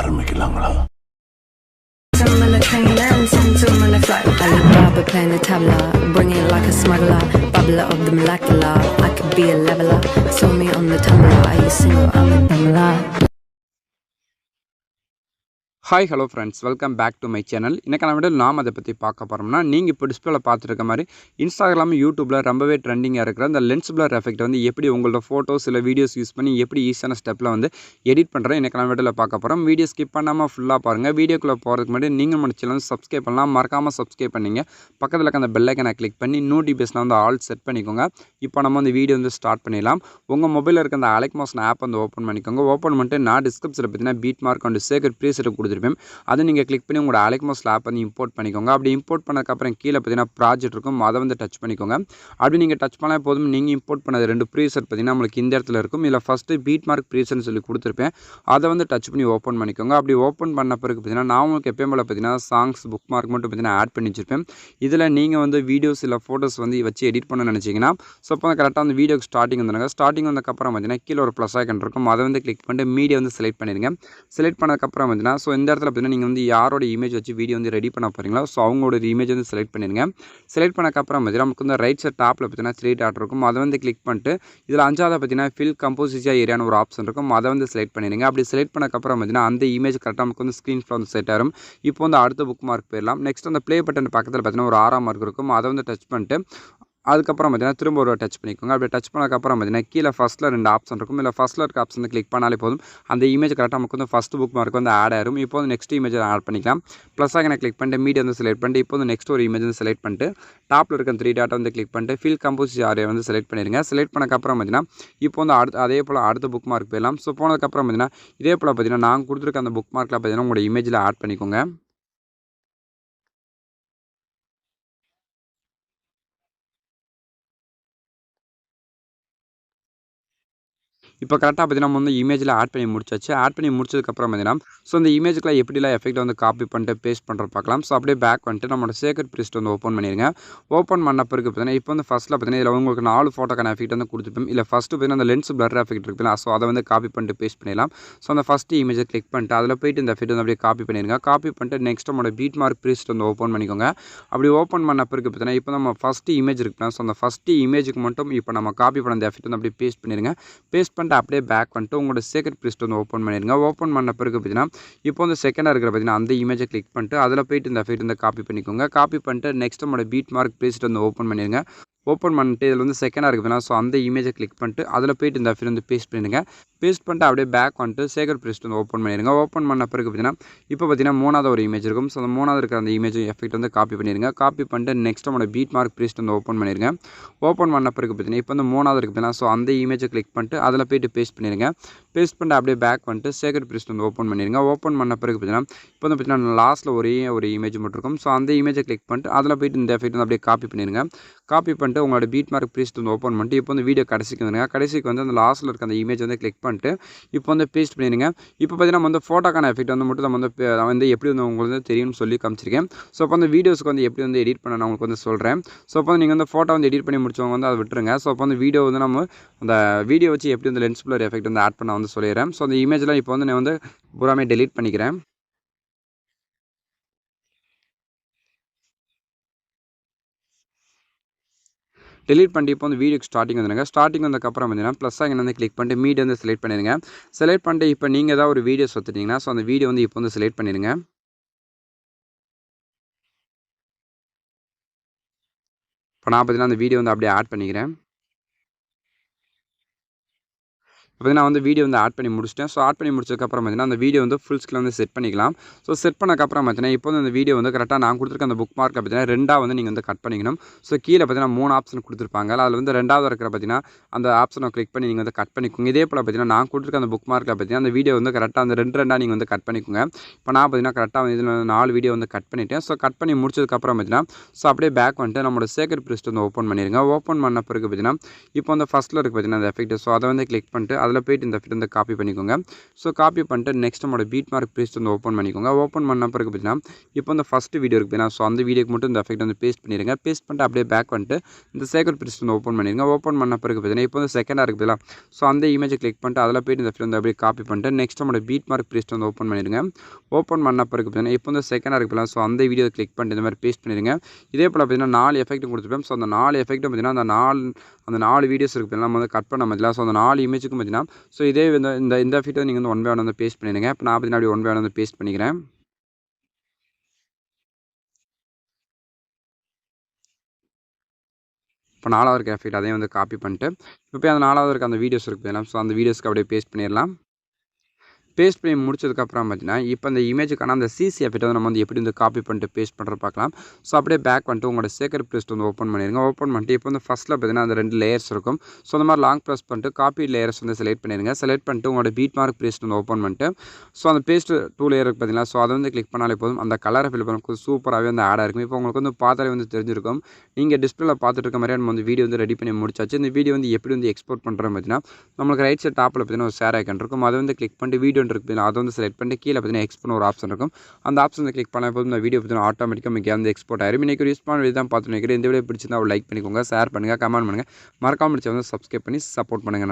ஆரம்பிக்கலாங்களா? Alibaba playing the tabla, bring it like a smuggler, bubbler of the molecular. I could be a leveler, saw me on the tumbler. Are you single? I'm a tumbler. Hi hello friends, welcome back to my channel. இன்றைக்கான வீடியோவில் நாம் அதை பற்றி பார்க்க போகிறோம்னா, நீங்கள் இப்போ டிஸ்பிளேல பார்த்துருக்க மாதிரி இன்ஸ்டாகிராம் யூடியூப்பில் ரொம்பவே ட்ரெண்டிங்காக இருக்கிற அந்த லென்ஸ் பிளர் எஃபெக்ட் வந்து எப்படி உங்களோட ஃபோட்டோஸ் இல்லை வீடியோஸ் யூஸ் பண்ணி எப்படி ஈஸியான ஸ்டெப்பில் வந்து எடிட் பண்ணுறேன் இன்றைக்கான வீடியோவில் பார்க்க போகிறோம். வீடியோ ஸ்கிப் பண்ணாமல் ஃபுல்லாக பாருங்கள். வீடியோக்குள்ளே போகிறதுக்கு முன்னாடி நீங்கள் நம்ம சேனல் சப்ஸ்கிரைப் பண்ணலாம், மறக்காமல் சப்ஸ்கிரைப் பண்ணிங்க. பக்கத்தில் இருக்க அந்த பெல் ஐக்கனை கிளிக் பண்ணி நோட்டிஃபிகேஷனை வந்து ஆல் செட் பண்ணிக்கோங்க. இப்போ நம்ம வந்து வீடியோ வந்து ஸ்டார்ட் பண்ணிடலாம். உங்கள் மொபைலில் இருக்க அந்த அலெக்மோஷன் ஆப் வந்து ஓப்பன் பண்ணிக்கோங்க. ஓப்பன் பண்ணிட்டு நான் டிஸ்கிரிப்ஷனில் பார்த்தீங்கன்னா beat mark and shaker preset கொடுத்துருப்பேன். அதை நீங்கள் கிளிக் பண்ணி உங்களோட அலெக்மோஷன் ஆப் வந்து இம்போர்ட் பண்ணிக்கோங்க. அப்படி இம்போர்ட் பண்ணதுக்கப்புறம் கீழே பார்த்தீங்கன்னா ப்ராஜெக்ட் இருக்கும், அதை வந்து டச் பண்ணிக்கோங்க. அப்படி நீங்கள் டச் பண்ணால் போதும், நீங்கள் இம்போர்ட் பண்ணது 2 ப்ரீசெட் பார்த்தீங்கன்னா நம்மளுக்கு இந்த இடத்துல இருக்கும். இதில் ஃபஸ்ட்டு பீட் மார்க் ப்ரீசெட்னு சொல்லி கொடுத்துருப்பேன், அதை வந்து டச் பண்ணி ஓப்பன் பண்ணிக்கோங்க. அப்படி ஓப்பன் பண்ண பிறகு பார்த்தீங்கன்னா நான் உங்களுக்கு எப்பயும் போல் பார்த்தீங்கன்னா சாங்ஸ் புக் மார்க் மட்டும் பார்த்தீங்கன்னா ஆட் பண்ணி வச்சிருப்பேன். இதில் நீங்கள் வந்து வீடியோஸ் இல்லை ஃபோட்டோஸ் வந்து வச்சு எடிட் பண்ண நினச்சிங்கன்னா ஸோ அப்போ கரெக்டாக அந்த வீடியோக்கு ஸ்டார்டிங் வந்துடுங்க. ஸ்டார்டிங் வந்ததுக்கப்புறம் பார்த்தீங்கன்னா கீழே ஒரு ப்ளஸ் ஐக்கன் இருக்கும், அதை வந்து கிளிக் பண்ணிட்டு மீடியா வந்து செலக்ட் பண்ணிடுங்க. செலக்ட் பண்ணதுக்கப்புறம் பார்த்தீங்கன்னா ஸோ இந்த இடத்துல பார்த்தீங்கன்னா நீங்கள் வந்து யாரோட இமேஜ் வச்சு வீடியோ வந்து ரெடி பண்ண போகிறீங்களோ ஸோ அவங்களோட இமேஜ் வந்து செலக்ட் பண்ணிடுங்க. செலக்ட் பண்ணக்கப்புறம் பார்த்தீங்கன்னா நமக்கு வந்து ரைட் சைட் டாப்பில் பார்த்தீங்கன்னா 3 டாட் இருக்கும், அதை வந்து கிளிக் பண்ணிட்டு இதில் 5ஆவது பார்த்தீங்கன்னா ஃபில் கம்போசிஷன் ஏரியான்னு ஒரு ஆப்ஷன் இருக்கும், அதை வந்து செலக்ட் பண்ணிடுங்க. அப்படி செலக்ட் பண்ணக்கப்புறம் பார்த்தீங்கன்னா அந்த இமேஜ் கரெக்டாக நமக்கு வந்து ஸ்க்ரீன் வந்து செட் ஆகும். இப்போ வந்து அடுத்த புக் மார்க் போயிடலாம். நெக்ஸ்ட் அந்த ப்ளே பட்டன் பக்கத்தில் பார்த்தீங்கன்னா ஒரு 6ஆம் மார்க் இருக்கும், அதை வந்து டச் பண்ணிட்டு அதுக்கப்புறம் பார்த்தீங்கன்னா திரும்ப ஒரு டச் பண்ணிக்கோங்க. அப்படி டச் பண்ணதுக்கப்புறம் பார்த்தீங்கன்னா கீழே ஃபஸ்ட்டில் 2 ஆப்ஷன் இருக்கும், இல்லை ஃபஸ்ட்டில் இருக்க ஆப்ஷன் வந்து கிளிக் பண்ணாலே போதும், அந்த இமேஜ் கரெக்டாக நமக்கு வந்து ஃபஸ்ட் புக் மார்க் வந்து ஆட் ஆயிரும். இப்போ வந்து நெக்ஸ்ட் இமேஜ் ஆட் பண்ணிக்கலாம். ப்ளஸ் ஆகனை கிளிக் பண்ணிட்டு மீடியா வந்து செலக்ட் பண்ணிட்டு இப்போ வந்து நெக்ஸ்ட் ஒரு இமேஜ் வந்து செலக்ட் பண்ணிட்டு டாப்பில் இருக்க 3 டாட்டை வந்து கிளிக் பண்ணிட்டு ஃபில் கம்போசிஷன் ஏரியா வந்து செலக்ட் பண்ணிடுங்க. செலக்ட் பண்ணக்கப்புறம் பார்த்தீங்கன்னா இப்போ வந்து அதே போல் அடுத்த புக் மார்க் போயிடலாம். ஸோ போனதுக்கப்புறம் பார்த்தீங்கன்னா இதே போல் பார்த்தீங்கன்னா நான் கொடுத்துருக்க அந்த புக் மார்க்கில் பார்த்தீங்கன்னா உங்களோட இமேஜில் ஆட் பண்ணிக்கோங்க. இப்போ கரெக்டாக பார்த்தீங்கன்னா நம்ம வந்து இமேஜில் ஆட் பண்ணி முடிச்சாச்சு. ஆட் பண்ணி முடிச்சதுக்கப்புறம் பார்த்தீங்கன்னா ஸோ அந்த இமேஜுக்குலாம் எப்படிலாம் எஃபெக்ட் வந்து காப்பி பண்ணிட்டு பேஸ்ட் பண்ணுறது பார்க்கலாம். ஸோ அப்படியே பேக் வந்துட்டு நம்மளோட சேகர் ப்ரீஸ்ட் வந்து ஓப்பன் பண்ணிடுங்க. ஓப்பன் பண்ண பிறகு பார்த்தீங்கன்னா இப்போ வந்து ஃபஸ்ட்டில் பார்த்தீங்கன்னா இதில் உங்களுக்கு 4 ஃபோட்டோக்கான எஃபெக்ட் வந்து கொடுத்துருப்பேன். இல்லை ஃபஸ்ட்டு பார்த்தீங்கன்னா அந்த லென்ஸ் பிளர் எஃபெக்ட் இருக்குல்ல, ஸோ அதை வந்து காப்பி பண்ணிட்டு பேஸ்ட் பண்ணிடலாம். ஸோ அந்த ஃபஸ்ட்டு இமேஜை கிளிக் பண்ணிட்டு அதில் போய்ட்டு இந்த எஃபெக்ட் வந்து அப்படியே காப்பி பண்ணிடுங்க. காப்பி பண்ணிட்டு நெக்ஸ்ட் நம்மளோட பீட் மார்க் ப்ரீஸ்ட் வந்து ஓப்பன் பண்ணிக்கோங்க. அப்படி ஓப்பன் பண்ண பிறகு பார்த்தீங்கன்னா இப்போ நம்ம ஃபஸ்ட்டு இமேஜ் இருக்குன்னா ஸோ அந்த ஃபஸ்ட்டு இமேஜுக்கு மட்டும் இப்போ நம்ம காப்பி பண்ண அந்த எஃபெக்ட் வந்து அப்படியே பேஸ்ட் பண்ணிடுங்க. பேஸ்ட் பண்ணிட்டு அப்படியே பேக் பண்ணிட்டு உங்களோட சேகர் ப்ரீஸ்ட் வந்து ஓப்பன் பண்ணிடுங்க. ஓப்பன் பண்ண பிறகு பார்த்தீங்கன்னா இப்போ வந்து செகண்டாக இருக்கிற பார்த்தீங்கன்னா அந்த இமேஜை கிளிக் பண்ணிட்டு அதில் போய்ட்டு இந்த எஃபெக்ட் வந்து காப்பி பண்ணிக்கோங்க. காப்பி பண்ணிட்டு நெக்ஸ்ட் நம்மளோட பீட் மார்க் ப்ரீஸ்ட் வந்து ஓப்பன் பண்ணிடுங்க. ஓப்பன் பண்ணிட்டு இதில் வந்து செகண்டாக இருக்குதுன்னா ஸோ அந்த இமேஜை கிளிக் பண்ணிட்டு அதில் போய்ட்டு இந்த எஃபெக்ட் வந்து பேஸ்ட் பண்ணிடுங்க. பேஸ்ட் பண்ணிட்டு அப்படியே பேக் வந்துட்டு சேகர் ப்ரீஸ்ட் வந்து ஓப்பன் பண்ணிடுங்க. ஓப்பன் பண்ண பிறகு பார்த்தீங்கன்னா இப்போ பார்த்தீங்கன்னா 3ஆவது ஒரு இமேஜ் இருக்கும். ஸோ அந்த 3ஆவது இருக்கிற அந்த இமேஜ் எஃபெக்ட் வந்து காப்பி பண்ணிடுங்க. காப்பி பண்ணிட்டு நெக்ஸ்ட் நம்மளோட பீட் மார்க் ப்ரீஸ்ட் வந்து ஓப்பன் பண்ணிடுங்க. ஓப்பன் பண்ண பிறகு பார்த்தீங்கன்னா இப்போ வந்து 3ஆவது இருக்குதுன்னா ஸோ அந்த இமேஜை கிளிக் பண்ணிட்டு அதில் போய்ட்டு பேஸ்ட் பண்ணிடுங்க. பேஸ்ட் பண்ணிட்டு அப்படியே பேக் வந்துட்டு சேகர் ப்ரீஸ்ட் வந்து ஓப்பன் பண்ணிடுங்க. ஓப்பன் பண்ண பிறகு பார்த்தீங்கன்னா இப்போ வந்து பார்த்தீங்கன்னா லாஸ்ட்டில் ஒரே ஒரு இமேஜ் மட்டும் இருக்கும். ஸோ அந்த இமேஜை கிளிக் பண்ணிட்டு அதில் போய்ட்டு இந்த எஃபெக்ட் வந்து அப்படியே காப்பி பண்ணிடுங்க. காப்பி பண்ணிட்டு உங்களோட பீட் மார்க் ப்ரீஸ்ட் வந்து ஓப்பன் பண்ணிட்டு இப்போ வந்து வீடியோ கடைசிக்கு வந்துடுங்க. கடைசிக்கு வந்து அந்த லாஸ்ட்டில் இருக்க அந்த இமேஜ் வந்து கிளிக் பண்ணிட்டு இப்போ வந்து பேஸ்ட் பண்ணிடுங்க. இப்போ பார்த்தீங்கன்னா நம்ம வந்து ஃபோட்டோக்கான எஃபெக்ட் வந்து மட்டும் நம்ம வந்து எப்படி வந்து உங்களுக்கு வந்து தெரியும்னு சொல்லி காமிச்சிருக்கேன். ஸோ அப்போ அந்த வீடியோஸ்க்கு வந்து எப்படி வந்து எடிட் பண்ண நான் உங்களுக்கு வந்து சொல்கிறேன். ஸோ அப்போ நீங்கள் வந்து ஃபோட்டோ வந்து எடிட் பண்ணி முடிச்சவங்க வந்து அதை விட்டுருங்க. ஸோ அப்போ வந்து வீடியோ வந்து நம்ம அந்த வீடியோ வச்சு எப்படி வந்து லென்ஸ் பிளர் எஃபெக்ட் வந்து ஆட் பண்ண வந்து சொல்லிடுறேன். ஸோ அந்த இமேஜ்லாம் இப்போ வந்து நான் வந்து பூராமே டெலீட் பண்ணிக்கிறேன். டெலீட் பண்ணிட்டு இப்போ வந்து வீடியோக்கு ஸ்டார்டிங் வந்துடுங்க. ஸ்டார்டிங் வந்ததுக்கப்புறம் பார்த்தீங்கன்னா ப்ளஸ் ஐக்கன் வந்து கிளிக் பண்ணிட்டு மீடியா வந்து செலக்ட் பண்ணிடுங்க. செலக்ட் பண்ணிட்டு இப்போ நீங்கள் ஏதாவது ஒரு வீடியோஸ் வந்துட்டீங்கன்னா ஸோ அந்த வீடியோ வந்து இப்போ வந்து செலக்ட் பண்ணிடுங்க. இப்போ நான் பார்த்தீங்கன்னா அந்த வீடியோ வந்து அப்படியே ஆட் பண்ணிக்கிறேன். இப்போ நான் வந்து வீடியோ வந்து ஆட் பண்ணி முடிச்சிட்டேன். ஸோ ஆட் பண்ணி முடிச்சதுக்கப்புறம் பார்த்தீங்கன்னா அந்த வீடியோ வந்து ஃபுல் ஸ்க்ரீன் வந்து செட் பண்ணிக்கலாம். ஸோ செட் பண்ணக்கப்புறம் பார்த்தீங்கன்னா இப்போ வந்து அந்த வீடியோ வந்து கரெக்டாக நான் கொடுத்துருக்க அந்த புக் மார்க்கில் பார்த்தீங்கன்னா 2ஆக வந்து நீங்கள் வந்து கட் பண்ணிக்கணும். ஸோ கீழே பார்த்தீங்கன்னா 3 ஆப்ஷன் கொடுத்துருப்பாங்க. அதில் வந்து 2ஆவது இருக்கிற பார்த்தீங்கன்னா அந்த ஆப்ஷனை கிளிக் பண்ணி நீங்கள் வந்து கட் பண்ணிக்கோங்க. இதே போல் பார்த்தீங்கன்னா நான் கொடுத்துருக்க அந்த புக் மார்க்கில் பார்த்தீங்கன்னா அந்த வீடியோ வந்து கரெக்டாக அந்த 2 நீங்கள் வந்து கட் பண்ணிக்கோங்க. இப்போ நான் பார்த்தீங்கன்னா கரெக்டாக வந்து இதில் 4 வீடியோ வந்து கட் பண்ணிவிட்டேன். ஸோ கட் பண்ணி முடிச்சதுக்கப்புறம் பார்த்தீங்கன்னா ஸோ அப்படியே பேக் வந்துட்டு நம்மளோட சேகர் ப்ரீஸ்ட் வந்து ஓப்பன் பண்ணிடுங்க. ஓப்பன் பண்ண பிறகு பார்த்தீங்கன்னா இப்போ வந்து ஃபஸ்ட்டில் இருக்குது பார்த்தீங்கன்னா அந்த எஃபெக்ட் ஸோ அதை வந்து கிளிக் பண்ணிட்டு அதில் அதில் போய்ட்டு இந்த எஃபெக்ட் வந்து காப்பி பண்ணிக்கோங்க. ஸோ காப்பி பண்ணிட்டு நெக்ஸ்ட் நம்மளோட பீட் மார்க் ப்ரீஸ்ட் வந்து ஓப்பன் பண்ணிக்கோங்க. ஓப்பன் பண்ண பிறகு பார்த்தீங்கன்னா இப்போ இந்த ஃபஸ்ட்டு வீடியோ இருக்குது பார்த்தீங்கன்னா, ஸோ அந்த வீடியோக்கு மட்டும் இந்த எஃபெக்ட் வந்து பேஸ்ட் பண்ணிடுங்க. பேஸ்ட் பண்ணிட்டு அப்படியே பேக் வந்துட்டு இந்த சேக்கர் ப்ரீஸ்ட் வந்து ஓப்பன் பண்ணிடுங்க. ஓப்பன் பண்ண பிறகு பார்த்தீங்கன்னா இப்போ வந்து செகண்டாக இருக்குது பார்த்தீங்களா, ஸோ அந்த இமேஜை கிளிக் பண்ணிட்டு அதில் போய்ட்டு இந்த எஃபெக்ட் வந்து அப்படியே காப்பி பண்ணிட்டு நெக்ஸ்ட் நம்மளோட பீட் மார்க் ப்ரீஸ்ட் வந்து ஓப்பன் பண்ணிடுங்க. ஓப்பன் பண்ண பிறகு பார்த்தீங்கன்னா இப்போ வந்து செகண்டாக இருக்குல்ல, ஸோ அந்த வீடியோ கிளிக் பண்ணிட்டு இந்த மாதிரி பேஸ்ட் பண்ணிடுங்க. இதே போல் பார்த்தீங்கன்னா 4 எஃபெக்ட் கொடுத்துருப்போம். ஸோ அந்த 4 எஃபெக்ட்டும் பார்த்தீங்கன்னா அந்த 4 வீடியோஸ் இருக்குது நம்ம வந்து கட் பண்ண மாதிரிலாம். ஸோ அந்த 4 இமேஜுக்கும் பார்த்தீங்கன்னா ஸோ இதே இந்த எஃபெக்ட்டை நீங்கள் வந்து ஒன் பை ஒன் வந்து பேஸ்ட் பண்ணிடுங்க. இப்போ நான் பார்த்தீங்கன்னா அப்படி ஒன் பை ஒன் வந்து பேஸ்ட் பண்ணிக்கிறேன். இப்போ 4வது இருக்க எஃபெக்ட் அதையும் வந்து காப்பி பண்ணிட்டு இப்போ அந்த 4வது இருக்க அந்த வீடியோஸ் இருக்குது பார்த்தீங்கன்னா, ஸோ அந்த வீடியோஸ்க்கு அப்படியே பேஸ்ட் பண்ணிடலாம். பேஸ்ட் பண்ணி முடிச்சதுக்கப்புறம் பார்த்தீங்கன்னா இப்போ அந்த இமேஜுக்கான அந்த சிசி எஃபெக்ட் வந்து நம்ம வந்து எப்படி வந்து காப்பி பண்ணிட்டு பேஸ்ட் பண்ணுறது பார்க்கலாம். ஸோ அப்படியே பேக் பண்ணிட்டு உங்களோட சேக்கர் ப்ரீஸ்ட் வந்து ஓப்பன் பண்ணிடுங்க. ஓப்பன் பண்ணிட்டு இப்போ வந்து ஃபஸ்ட்டில் பார்த்தீங்கன்னா அந்த 2 லேயர்ஸ் இருக்கும். ஸோ அந்த மாதிரி லாங் ப்ரெஸ் பண்ணிட்டு காப்பி லேயர்ஸ் வந்து செலக்ட் பண்ணிடுங்க. செலக்ட் பண்ணிட்டு உங்களோட பீட் மார்க் ப்ரீஸ்ட் வந்து ஓப்பன் பண்ணிட்டு ஸோ அந்த பேஸ்ட் 2 லேயர் இருக்குது பார்த்தீங்களா, ஸோ அதை வந்து கிளிக் பண்ணாலே போதும். அந்த கலரை ஃபில் பண்ண சூப்பராகவே வந்து ஆடாக இருக்கும். இப்போ உங்களுக்கு வந்து பார்த்தாலே வந்து தெரிஞ்சிருக்கும். நீங்கள் டிஸ்பிளேல பார்த்துட்டு இருக்க மாதிரியே நம்ம வந்து வீடியோ வந்து ரெடி பண்ணி முடிச்சாச்சு. இந்த வீடியோ வந்து எப்படி வந்து எக்ஸ்போர்ட் பண்ணுறோம் பார்த்தீங்கன்னா நம்மளுக்கு ரைட் சைட் டாப்பில் பார்த்தீங்கன்னா ஒரு ஷேர் ஐக்கன் இருக்கும். அதை வந்து கிளிக் பண்ணிட்டு வீடியோ இருக்குது அதை வந்து செலக்ட் பண்ணிட்டு கீழே பார்த்தீங்கன்னா எக்ஸ்போர்ட் ஒரு ஆப்ஷன் இருக்கும். அந்த ஆப்ஷன் கிளிக் பண்ணால் போதும் இந்த வீடியோ பார்த்தீங்கன்னா ஆட்டோமேட்டிக்காக మీకు வந்து எக்ஸ்போர்ட் ஆயிரும். இன்னைக்கு யூஸ் பண்ண வீடியோ தான் பார்த்து நினைக்கிறேன். இந்த வீடியோ பிடிச்சிருந்தா ஒரு லைக் பண்ணிக்கோங்க, ஷேர் பண்ணுங்கள், கமெண்ட் பண்ணுங்கள். மறக்காம வந்து சப்ஸ்கிரைப் பண்ணி சப்போர்ட் பண்ணுங்கள்.